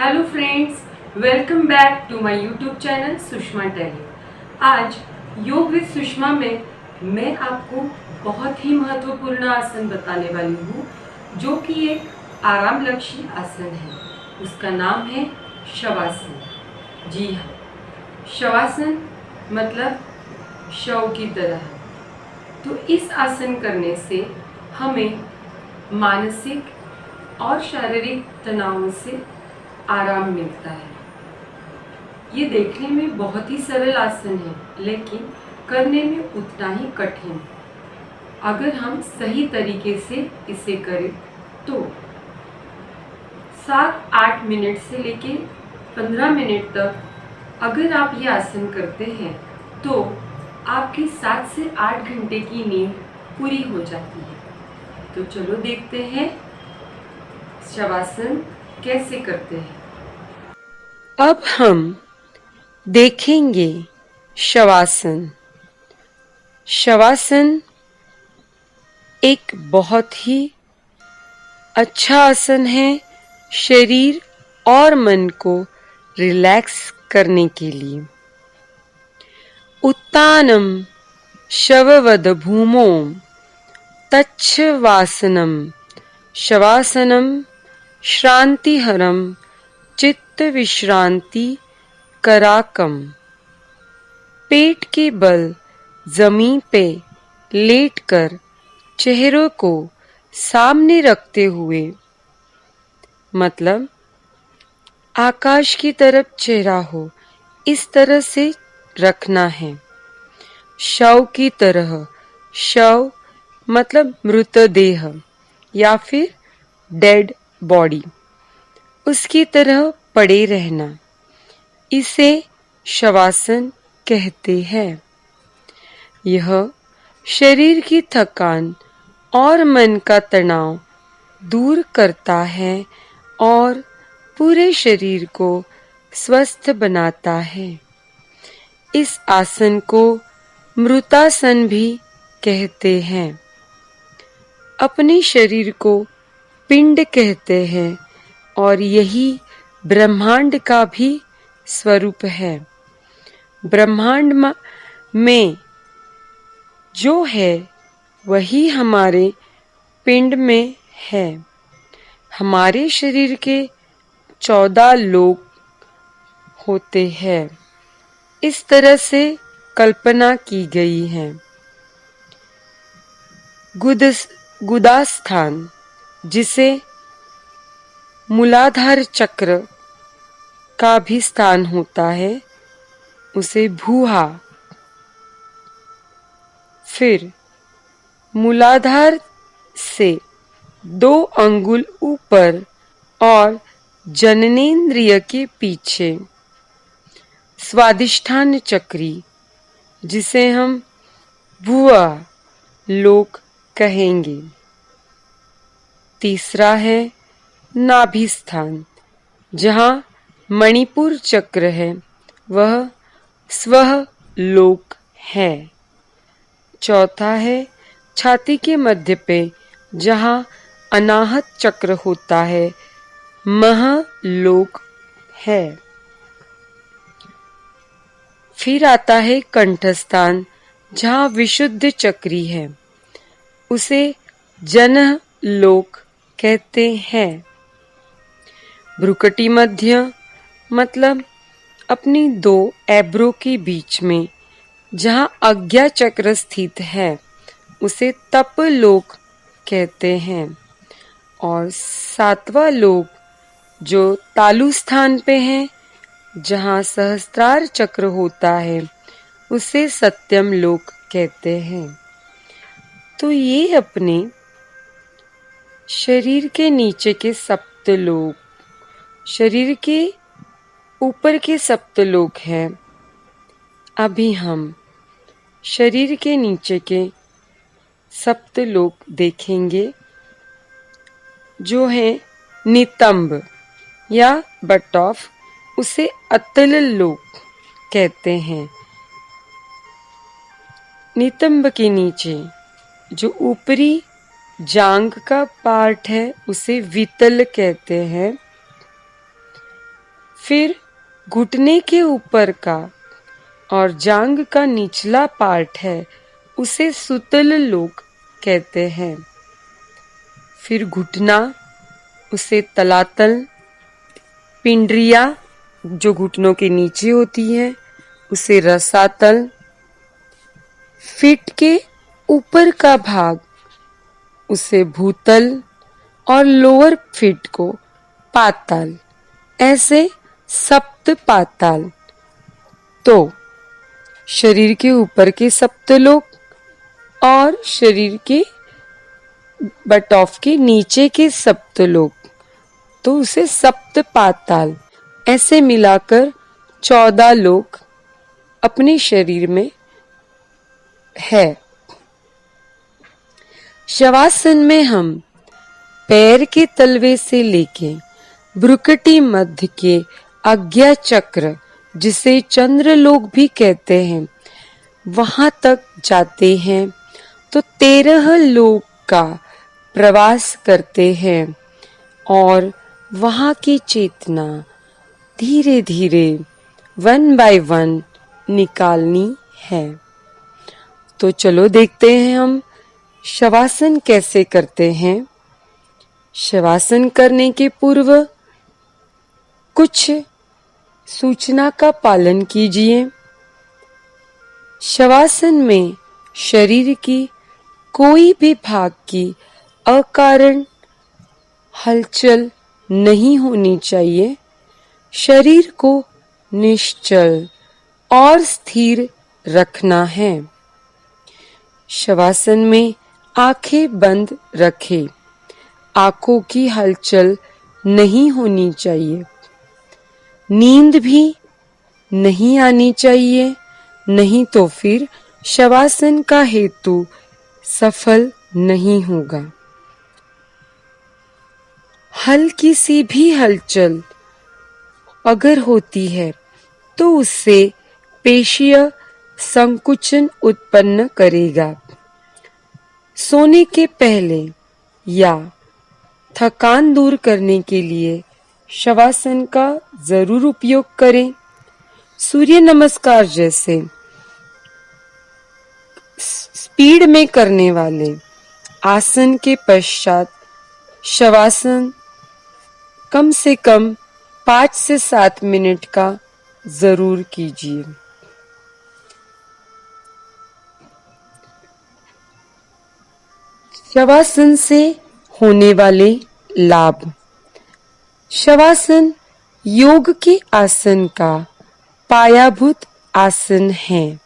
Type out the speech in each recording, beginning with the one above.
Hello friends, welcome back to my YouTube channel Sushma Teli. आज योग with Sushma में मैं आपको बहुत ही महत्वपूर्ण आसन बताने वाली हूँ, जो कि एक आरामलक्षी आसन है। उसका नाम है शवासन। जी हाँ, शवासन मतलब शव की तरह। तो इस आसन करने से हमें मानसिक और शारीरिक तनाव से आराम मिलता है। ये देखने में बहुत ही सरल आसन है, लेकिन करने में उतना ही कठिन। अगर हम सही तरीके से इसे करें तो 7-8 मिनट से लेके 15 मिनट तक अगर आप ये आसन करते हैं तो आपकी 7 से 8 घंटे की नींद पूरी हो जाती है। तो चलो देखते हैं शवासन कैसे करते हैं। अब हम देखेंगे शवासन। शवासन एक बहुत ही अच्छा आसन है शरीर और मन को रिलैक्स करने के लिए। उत्तानम शववद भूमो तच्छवासनम शवासनम श्रांतिहरम चित्त विश्रांति कराकम। पेट के बल जमीन पे लेटकर चेहरे को सामने रखते हुए, मतलब आकाश की तरफ चेहरा हो, इस तरह से रखना है। शव की तरह, शव मतलब मृतदेह या फिर डेड बॉडी, उसकी तरह पड़े रहना, इसे शवासन कहते हैं। यह शरीर की थकान और मन का तनाव दूर करता है और पूरे शरीर को स्वस्थ बनाता है। इस आसन को मृतासन भी कहते हैं। अपने शरीर को पिंड कहते हैं और यही ब्रह्मांड का भी स्वरूप है। ब्रह्मांड में जो है वही हमारे पिंड में है। हमारे शरीर के 14 लोक होते हैं, इस तरह से कल्पना की गई है। गुदास्थान, जिसे मूलाधार चक्र का भी स्थान होता है, उसे भूहा। फिर मूलाधार से 2 अंगुल ऊपर और जननेंद्रिय के पीछे स्वादिष्ठान चक्री, जिसे हम भुआ लोक कहेंगे। तीसरा है नाभि स्थान, जहाँ मणिपुर चक्र है, वह स्वह लोक है। चौथा है छाती के मध्य पे, जहाँ अनाहत चक्र होता है, महलोक है। फिर आता है कंठस्थान, जहाँ विशुद्ध चक्री है, उसे जनः लोक कहते हैं। भ्रुकटि मध्य मतलब अपनी 2 एब्रो के बीच में जहाँ आज्ञा चक्र स्थित है, उसे तप लोक कहते हैं। और 7वां लोक जो तालु स्थान पे है, जहाँ सहस्त्रार चक्र होता है, उसे सत्यम लोक कहते हैं। तो ये अपने शरीर के नीचे के सप्तलोक, शरीर के ऊपर के सप्तलोक हैं। अभी हम शरीर के नीचे के सप्तलोक देखेंगे, जो है नितंब या बट ऑफ, उसे अतल लोक कहते हैं। नितंब के नीचे जो ऊपरी जांग का पार्ट है, उसे वितल कहते हैं। फिर घुटने के ऊपर का और जांग का निचला पार्ट है, उसे सुतल लोग कहते हैं। फिर घुटना, उसे तलातल, पिंडरिया जो घुटनों के नीचे होती है, उसे रसातल, फीट के ऊपर का भाग उसे भूतल और लोअर फीट को पाताल, ऐसे सप्त पाताल। तो शरीर के ऊपर के सप्तलोक और शरीर के बट ऑफ के नीचे के सप्तलोक, तो उसे सप्त पाताल, ऐसे मिलाकर 14 लोक अपने शरीर में है। शवासन में हम पैर के तलवे से लेके भ्रुकटी मध्य के आज्ञा चक्र, जिसे चंद्रलोक भी कहते हैं, वहां तक जाते हैं तो 13 लोक का प्रवास करते हैं और वहां की चेतना धीरे धीरे 1 बाय 1 निकालनी है। तो चलो देखते हैं हम शवासन कैसे करते हैं। शवासन करने के पूर्व कुछ सूचना का पालन कीजिए। शवासन में शरीर की कोई भी भाग की अकारण हलचल नहीं होनी चाहिए। शरीर को निश्चल और स्थिर रखना है। शवासन में आंखें बंद रखें। आंखों की हलचल नहीं होनी चाहिए। नींद भी नहीं आनी चाहिए, नहीं तो फिर शवासन का हेतु सफल नहीं होगा। हल्की सी भी हलचल अगर होती है तो उससे पेशीय संकुचन उत्पन्न करेगा। सोने के पहले या थकान दूर करने के लिए शवासन का जरूर उपयोग करें। सूर्य नमस्कार जैसे स्पीड में करने वाले आसन के पश्चात शवासन कम से कम 5 से 7 मिनट का जरूर कीजिए। शवासन से होने वाले लाभ। शवासन योग के आसन का पायाभूत आसन है।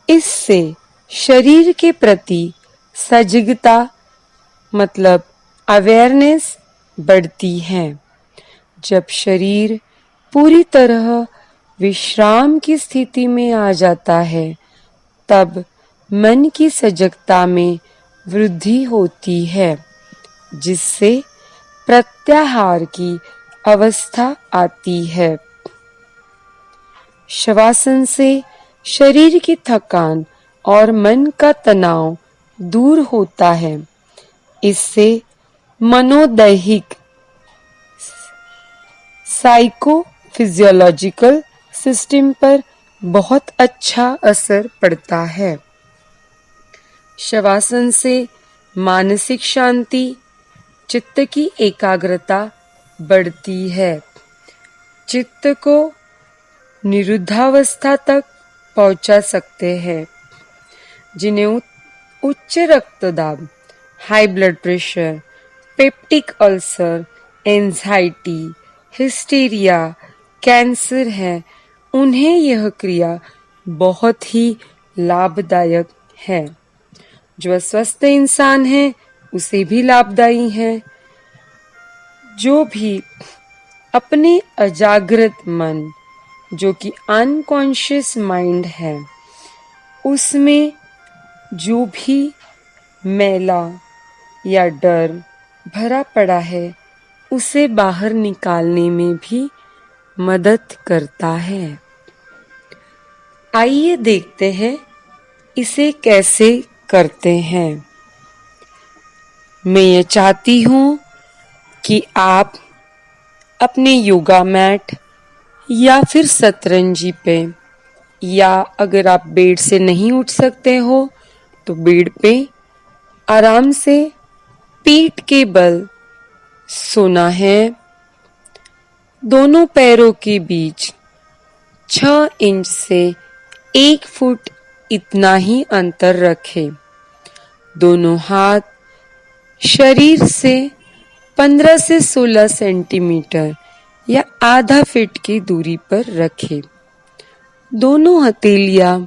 इससे शरीर के प्रति सजगता मतलब अवेयरनेस बढ़ती है। जब शरीर पूरी तरह विश्राम की स्थिति में आ जाता है, तब मन की सजगता में वृद्धि होती है, जिससे प्रत्याहार की अवस्था आती है। शवासन से शरीर की थकान और मन का तनाव दूर होता है। इससे मनोदैहिक साइकोफिजियोलॉजिकल सिस्टम पर बहुत अच्छा असर पड़ता है। शवासन से मानसिक शांति, चित्त की एकाग्रता बढ़ती है। चित्त को निरुद्धावस्था तक पहुंचा सकते हैं। जिन्हें उच्च रक्तदाब, high blood pressure, peptic ulcer, anxiety, hysteria, cancer है, उन्हें यह क्रिया बहुत ही लाभदायक है। जो स्वस्थ इंसान है उसे भी लाभदायी है। जो भी अपने अजागृत मन, जो कि अनकॉन्शियस माइंड है, उसमें जो भी मैला या डर भरा पड़ा है, उसे बाहर निकालने में भी मदद करता है। आइए देखते हैं इसे कैसे करते हैं। मैं ये चाहती हूँ कि आप अपने योगा मैट या फिर सतरंजी पे, या अगर आप बेड से नहीं उठ सकते हो तो बेड पे आराम से पीठ के बल सोना है। दोनों पैरों के बीच 6 इंच से 1 फुट इतना ही अंतर रखें। दोनों हाथ शरीर से 15 से 16 सेंटीमीटर या आधा फीट की दूरी पर रखें। दोनों हथेलियां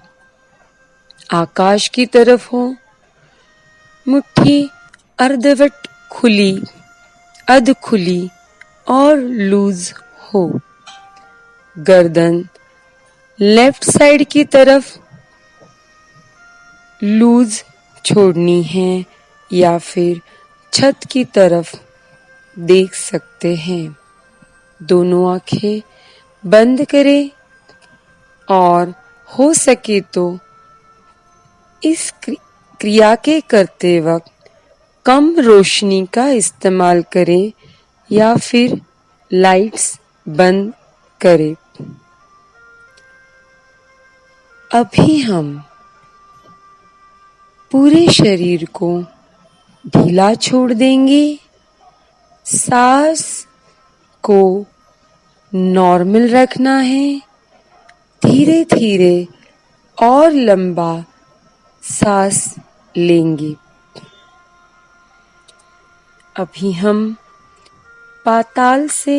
आकाश की तरफ हो। मुट्ठी अर्धवट खुली, अध खुली और लूज हो। गर्दन लेफ्ट साइड की तरफ लूज छोड़नी है या फिर छत की तरफ देख सकते हैं। दोनों आंखें बंद करें और हो सके तो इस क्रिया के करते वक्त कम रोशनी का इस्तेमाल करें या फिर लाइट्स बंद करें। अभी हम पूरे शरीर को ढीला छोड़ देंगे। सांस को नॉर्मल रखना है। धीरे धीरे और लंबा सांस लेंगे। अभी हम पाताल से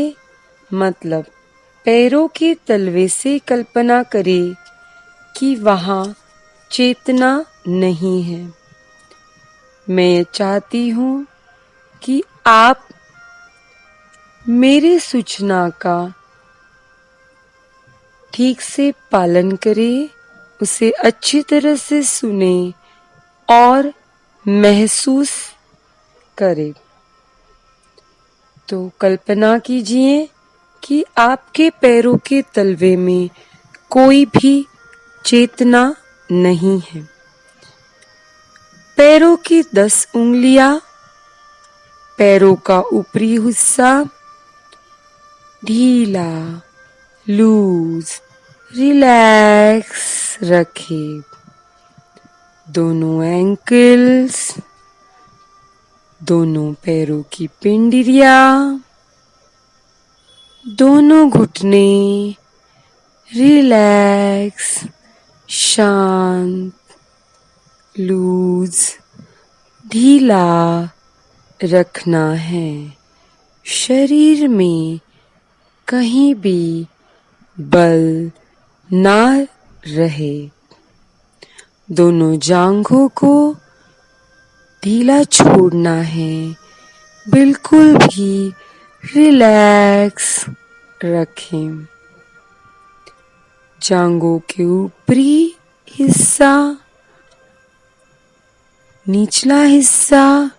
मतलब पैरों के तलवे से कल्पना करें कि वहाँ चेतना नहीं है। मैं चाहती हूँ कि आप मेरे सूचना का ठीक से पालन करें, उसे अच्छी तरह से सुने और महसूस करें। तो कल्पना कीजिए कि आपके पैरों के तलवे में कोई भी चेतना नहीं है। पैरों की 10 उंगलियां, पैरों का ऊपरी हिस्सा ढीला, लूज, रिलैक्स रखें। दोनों एंकल्स, दोनों पैरों की पिंडलियां, दोनों घुटने रिलैक्स, शांत, लूज, ढीला रखना है। शरीर में कहीं भी बल ना रहे। दोनों जांघों को ढीला छोड़ना है। बिल्कुल भी रिलैक्स रखें। जांघों के ऊपरी हिस्सा, निचला हिस्सा,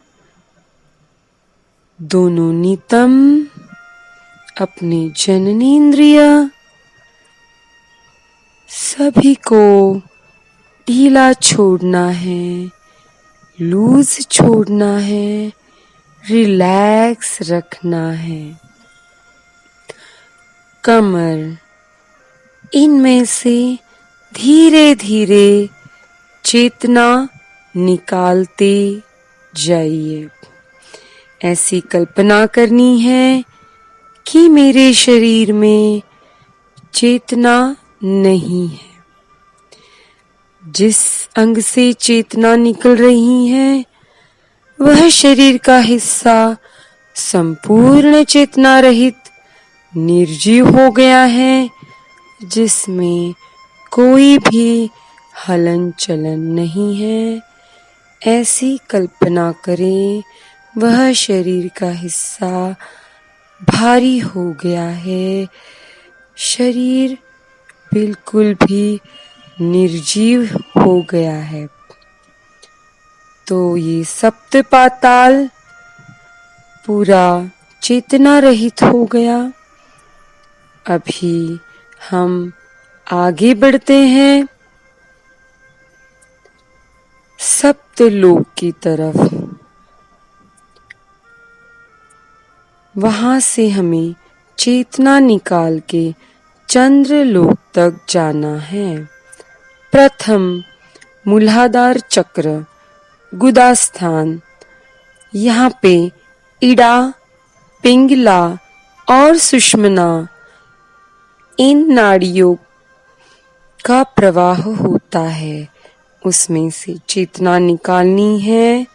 दोनों नितंब, अपने जननेंद्रिय सभी को ढीला छोड़ना है, लूज छोड़ना है, रिलैक्स रखना है। कमर, इनमें से धीरे धीरे चेतना निकालते जाइए। ऐसी कल्पना करनी है कि मेरे शरीर में चेतना नहीं है। जिस अंग से चेतना निकल रही है वह शरीर का हिस्सा संपूर्ण चेतना रहित निर्जीव हो गया है, जिसमें कोई भी हलन चलन नहीं है। ऐसी कल्पना करें वह शरीर का हिस्सा भारी हो गया है। शरीर बिल्कुल भी निर्जीव हो गया है। तो ये सप्त पाताल पूरा चेतना रहित हो गया। अभी हम आगे बढ़ते हैं सप्तलोक की तरफ। वहां से हमें चेतना निकाल के चंद्रलोक तक जाना है। प्रथम मूलाधार चक्र गुदा स्थान, यहाँ पे इड़ा, पिंगला और सुषुम्ना इन नाड़ियों का प्रवाह होता है। उसमें से चेतना निकालनी है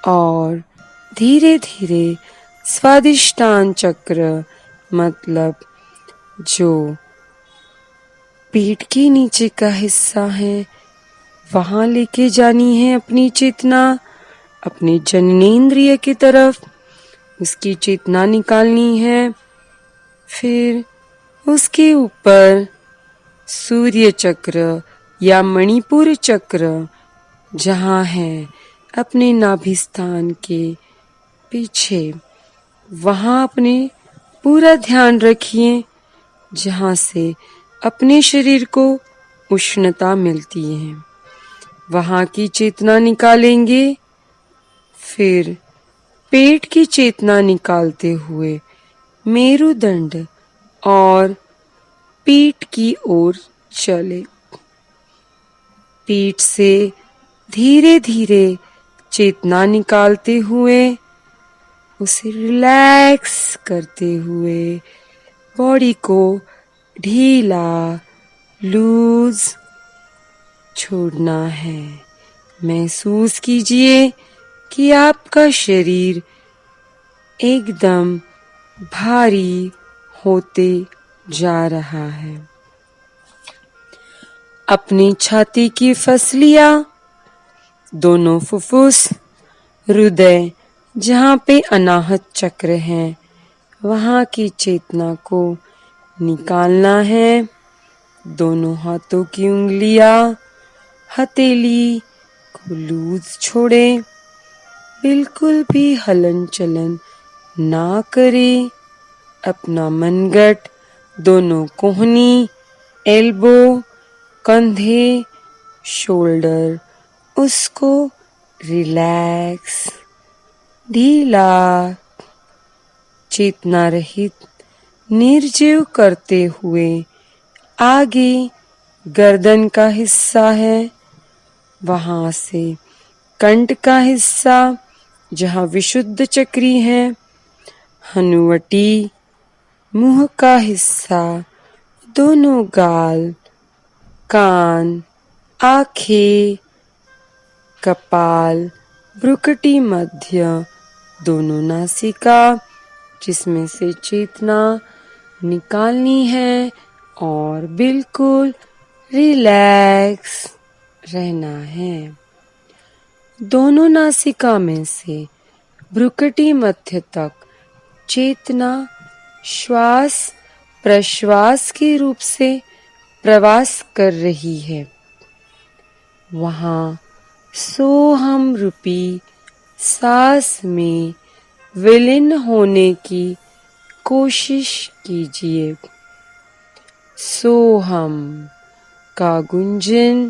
और धीरे धीरे स्वादिष्टान चक्र मतलब जो पेट के नीचे का हिस्सा है वहां लेके जानी है अपनी चेतना, अपने जननेंद्रिय की तरफ उसकी चेतना निकालनी है। फिर उसके ऊपर सूर्य चक्र या मणिपुर चक्र जहाँ है अपने नाभि स्थान के पीछे, वहाँ अपने पूरा ध्यान रखिए जहाँ से अपने शरीर को उष्णता मिलती है, वहाँ की चेतना निकालेंगे। फिर पेट की चेतना निकालते हुए मेरुदंड और पीठ की ओर चले। पीठ से धीरे धीरे चेतना निकालते हुए उसे रिलैक्स करते हुए बॉडी को ढीला लूज छोड़ना है। महसूस कीजिए कि आपका शरीर एकदम भारी होते जा रहा है। अपनी छाती की फसलियां, दोनों फुफ्फुस, हृदय जहाँ पे अनाहत चक्र है वहाँ की चेतना को निकालना है। दोनों हाथों की उंगलियां, हथेली को लूज छोड़े, बिल्कुल भी हलन चलन ना करे। अपना मनगट, दोनों कोहनी, एल्बो, कंधे, शोल्डर उसको रिलैक्स, ढीला, चेतना रहित निर्जीव करते हुए आगे गर्दन का हिस्सा है वहां से कंठ का हिस्सा जहाँ विशुद्ध चक्री है, हनुवटी, मुंह का हिस्सा, दोनों गाल, कान, आँखें, कपाल, भ्रुकुटी मध्य, दोनों नासिका जिसमें से चेतना निकालनी है और बिल्कुल रिलैक्स रहना है। दोनों नासिका में से भ्रुकुटी मध्य तक चेतना श्वास प्रश्वास के रूप से प्रवास कर रही है। वहाँ सोहम रूपी सांस में विलीन होने की कोशिश कीजिए। सोहम का गुंजन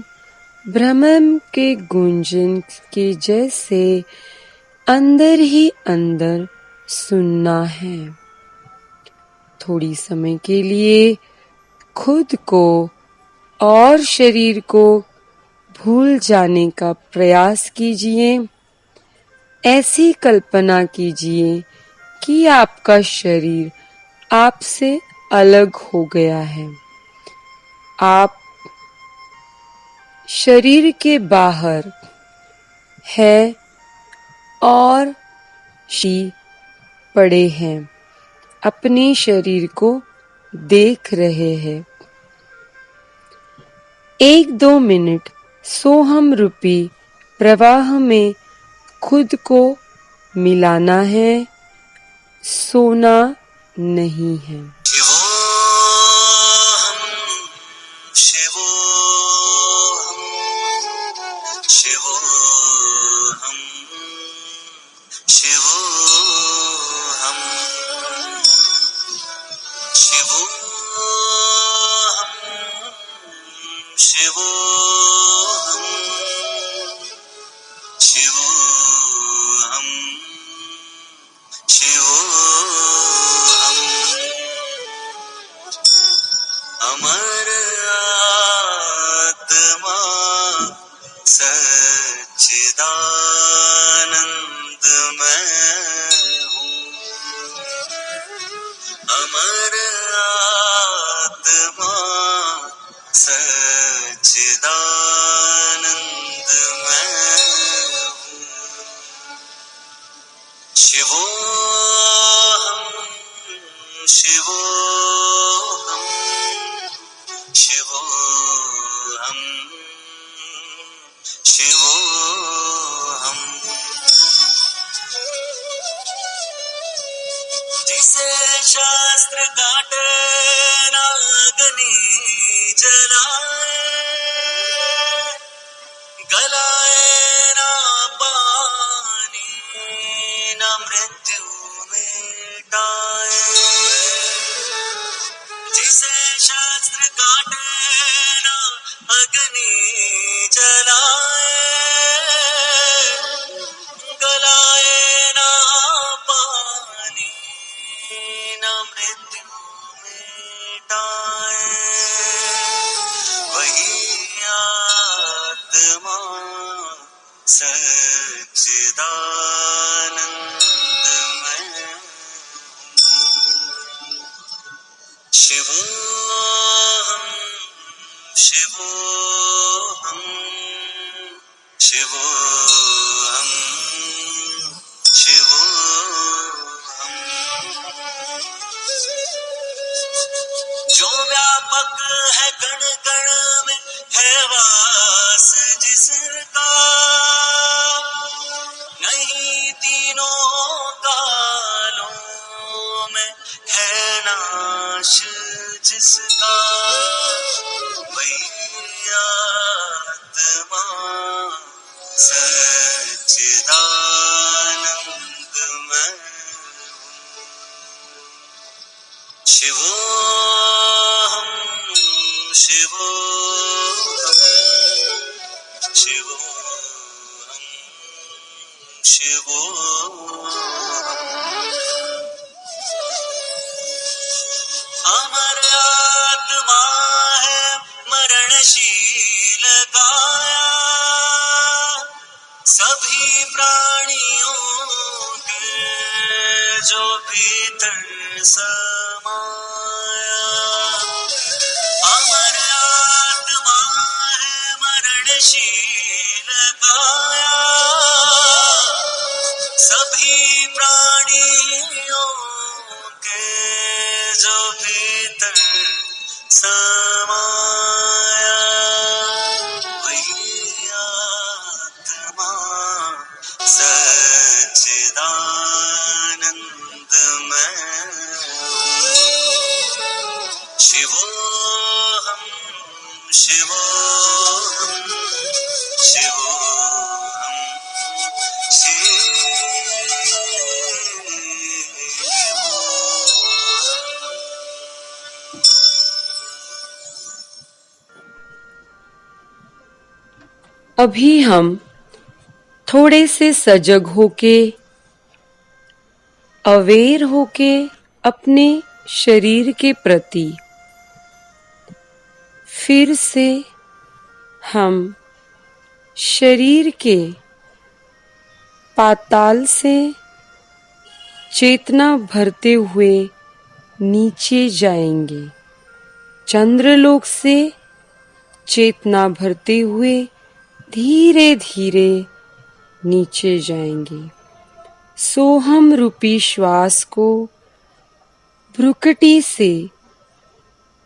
भ्रमर के गुंजन के जैसे अंदर ही अंदर सुनना है। थोड़ी समय के लिए खुद को और शरीर को भूल जाने का प्रयास कीजिए। ऐसी कल्पना कीजिए कि आपका शरीर आपसे अलग हो गया है। आप शरीर के बाहर है और पड़े हैं, अपने शरीर को देख रहे हैं। 1-2 मिनट सोहम रूपी प्रवाह में खुद को मिलाना है, सोना नहीं है। हूँ, अमर आत्मा सच्चिदानंद मैं हूँ। शिवोऽहं शिवोऽहं शिवोऽहं शिवोऽहं। जिसे शास्त्र काटे नागनी जलाए, गलाए ना पानी न मृत्यु मिटाए। जिसे शास्त्र काटे ना अग्नि जलाए, गलाए ना पानी न मृत्यु मिटाए। वही आत्मा सच्चिदानंदमय हूँ। शिवोऽहं शिवोऽहं शिवोऽहं शिवोऽहं। जो व्यापक है कण कण में, है वास जिसका, नहीं तीनों कालों में है नाश जिसका। वही आत्मा सच्चिदानंदमय हूँ। शिवोऽहं शिवोऽहं शिवोऽहं शिवोऽहं। अमर आत्मा है मरणशील काया, सभी प्राणियों के जो भीतर समाया। अमर आत्मा है मरणशील काया, सभी प्राणियों के जो भीतर समाया। वही आत्मा सच्चिदानंदमय हूँ। शिवोऽहं शिवोऽहं शिवोऽहं अभी हम थोड़े से सजग होके, अवेयर होके अपने शरीर के प्रति फिर से हम शरीर के पाताल से चेतना भरते हुए नीचे जाएंगे। चंद्रलोक से चेतना भरते हुए धीरे धीरे नीचे जाएंगे। सोहम रूपी श्वास को भ्रुकुटी से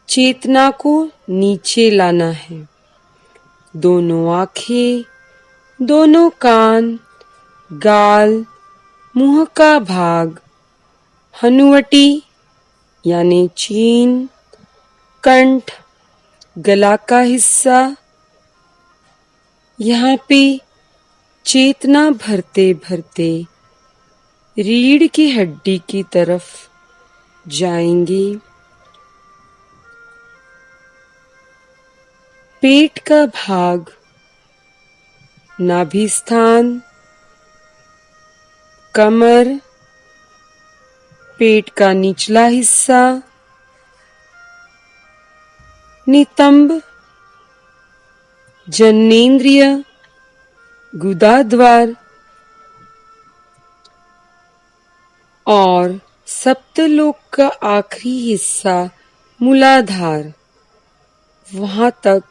चेतना को नीचे लाना है। दोनों आंखें, दोनों कान, गाल, मुंह का भाग, हनुवटी यानी चीन, कंठ, गला का हिस्सा, यहाँ पे चेतना भरते भरते रीढ़ की हड्डी की तरफ जाएंगे। पेट का भाग, नाभि स्थान, कमर, पेट का निचला हिस्सा, नितंब, जननेंद्रिय, गुदाद्वार और सप्तलोक का आखिरी हिस्सा मूलाधार, वहां तक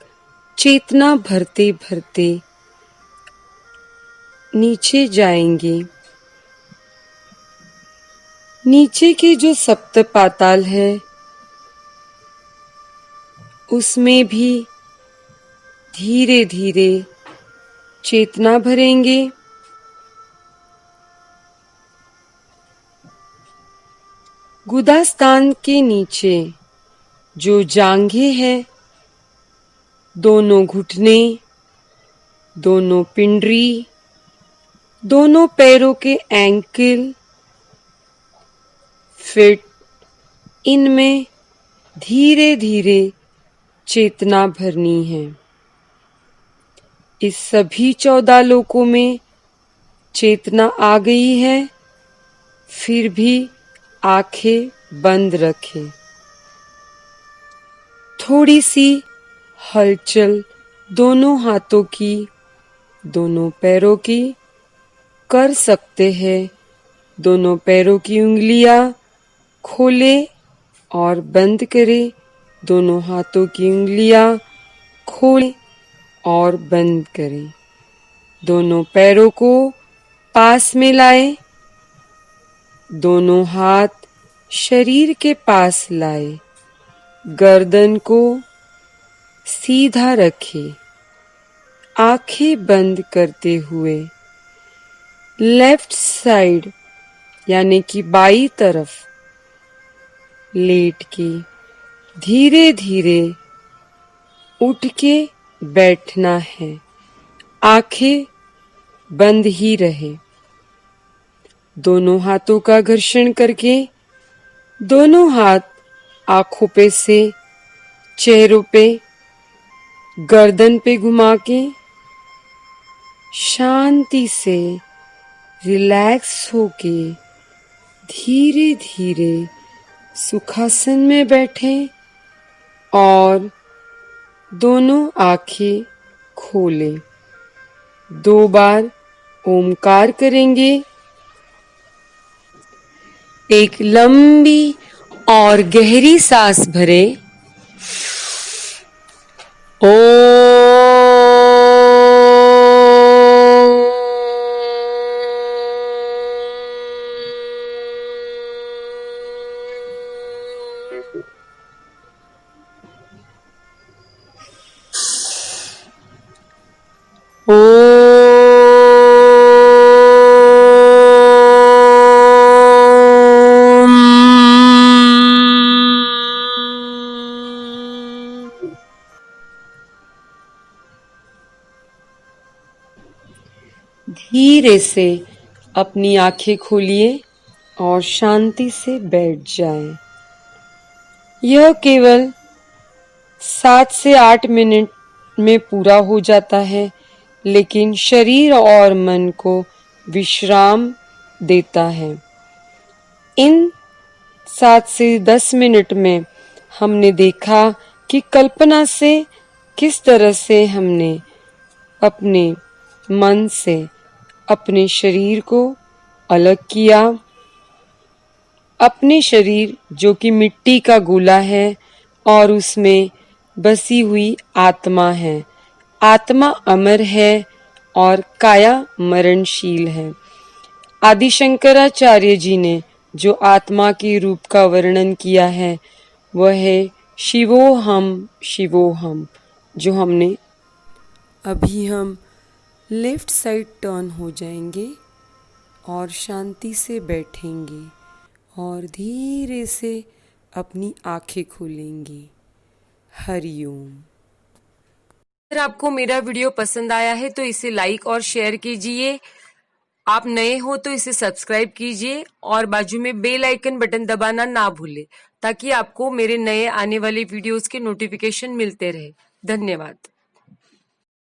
चेतना भरते भरते नीचे जाएंगे। नीचे के जो सप्त पाताल है उसमें भी धीरे धीरे चेतना भरेंगे। गुदास्थान के नीचे जो जांघें हैं, दोनों घुटने, दोनों पिंडरी, दोनों पैरों के एंकल, फिट, इनमें धीरे धीरे चेतना भरनी है। इस सभी 14 लोकों में चेतना आ गई है, फिर भी आंखें बंद रखें। थोड़ी सी हलचल दोनों हाथों की, दोनों पैरों की कर सकते हैं। दोनों पैरों की उंगलियां खोले और बंद करें। दोनों हाथों की उंगलियां खोले और बंद करें। दोनों पैरों को पास में लाएं। दोनों हाथ शरीर के पास लाएं। गर्दन को सीधा रखें। आंखें बंद करते हुए लेफ्ट साइड यानी कि बाई तरफ लेट के धीरे धीरे उठ के बैठना है। आंखें बंद ही रहे। दोनों हाथों का घर्षण करके दोनों हाथ आंखों पे से चेहरों पे, गर्दन पे घुमा के शांति से रिलैक्स होके धीरे धीरे सुखासन में बैठें और दोनों आंखें खोलें। 2 बार ओमकार करेंगे। एक लंबी और गहरी सांस भरें। धीरे से अपनी आंखें खोलिए और शांति से बैठ जाएं। यह केवल 7 से 8 मिनट में पूरा हो जाता है, लेकिन शरीर और मन को विश्राम देता है। इन 7 से 10 मिनट में हमने देखा कि कल्पना से किस तरह से हमने अपने मन से अपने शरीर को अलग किया। अपने शरीर जो कि मिट्टी का गोला है और उसमें बसी हुई आत्मा है। आत्मा अमर है और काया मरणशील है। आदि शंकराचार्य जी ने जो आत्मा के रूप का वर्णन किया है वह है शिवोहम शिवोहम, जो हमने अभी हम लेफ्ट साइड टर्न हो जाएंगे और शांति से बैठेंगे और धीरे से अपनी आंखें खोलेंगे। हरिओम। अगर आपको मेरा वीडियो पसंद आया है तो इसे लाइक और शेयर कीजिए। आप नए हो तो इसे सब्सक्राइब कीजिए और बाजू में बेल आइकन बटन दबाना ना भूलें ताकि आपको मेरे नए आने वाले वीडियोस के नोटिफिकेशन मिलते रहे। धन्यवाद।